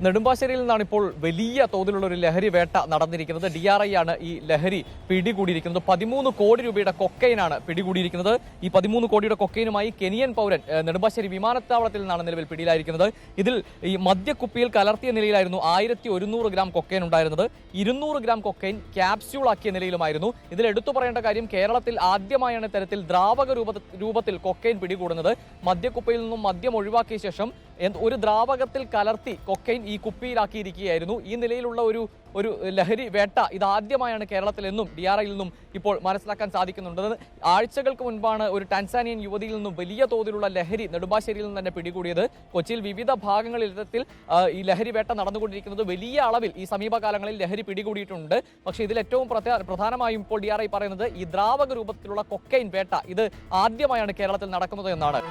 നെടുമ്പാശ്ശേരിയിൽ നിന്നാണ് ഇപ്പോൾ വലിയ തോതിലുള്ള ഒരു ലഹരി വേട്ട നടന്നിരിക്കുന്നത്. DRI ആണ് ഈ ലഹരി പിടികൂടിയിരിക്കുന്നത്. 13 കോടി രൂപയുടെ കൊക്കൈനാണ് പിടികൂടിയിരിക്കുന്നത്. ഈ 13 കോടിയുടെ കൊക്കൈനുമായി കെനിയൻ പൗരൻ നെടുമ്പാശ്ശേരി വിമാനത്താവളത്തിൽ നിന്നാണ് നിലവിൽ പിടിയിലായിരിക്കുന്നത്. ഇതിൽ ഈ മദ്യക്കുപ്പിയിൽ കലർത്തിയ നിലയിലായിരുന്നു 1100 ഗ്രാം കൊക്കൈൻ ഉണ്ടായിരുന്നത്. 200 ഗ്രാം കൊക്കൈൻ ക്യാപ്സ്യൂൾ ആക്കിയ നിലയിലുമായിരുന്നു. ഇതിൽ എടുത്തു പറയേണ്ട കാര്യം, കേരളത്തിൽ ആദ്യമായാണ് തരത്തിൽ ദ്രാവക രൂപത്തിൽ കൊക്കൈൻ പിടികൂടുന്നത്. മദ്യക്കുപ്പയിൽ നിന്നും മദ്യം ഒഴിവാക്കിയ ശേഷം ഒരു ദ്രാവകത്തിൽ കലർത്തി കൊക്കൈൻ ഈ കുപ്പിയിലാക്കിയിരിക്കുകയായിരുന്നു. ഈ നിലയിലുള്ള ഒരു ലഹരി വേട്ട ഇതാദ്യമായാണ് കേരളത്തിൽ എന്നും DRIയിൽ നിന്നും ഇപ്പോൾ മനസ്സിലാക്കാൻ സാധിക്കുന്നുണ്ട്. ആഴ്ചകൾക്ക് മുൻപാണ് ഒരു ടാൻസാനിയൻ യുവതിയിൽ നിന്നും വലിയ തോതിലുള്ള ലഹരി നെടുമ്പാശ്ശേരിയിൽ നിന്ന് തന്നെ പിടികൂടിയത്. കൊച്ചിയിൽ വിവിധ ഭാഗങ്ങളിൽ ഇത്തരത്തിൽ ഈ ലഹരി വേട്ട നടന്നുകൊണ്ടിരിക്കുന്നത്. വലിയ അളവിൽ ഈ സമീപകാലങ്ങളിൽ ലഹരി പിടികൂടിയിട്ടുണ്ട്. പക്ഷേ ഇതിൽ ഏറ്റവും പ്രധാനമായും ഇപ്പോൾ DRI പറയുന്നത് ഈ ദ്രാവക രൂപത്തിലുള്ള കൊക്കൈൻ വേട്ട ഇത് ആദ്യമായാണ് കേരളത്തിൽ നടക്കുന്നത് എന്നാണ്.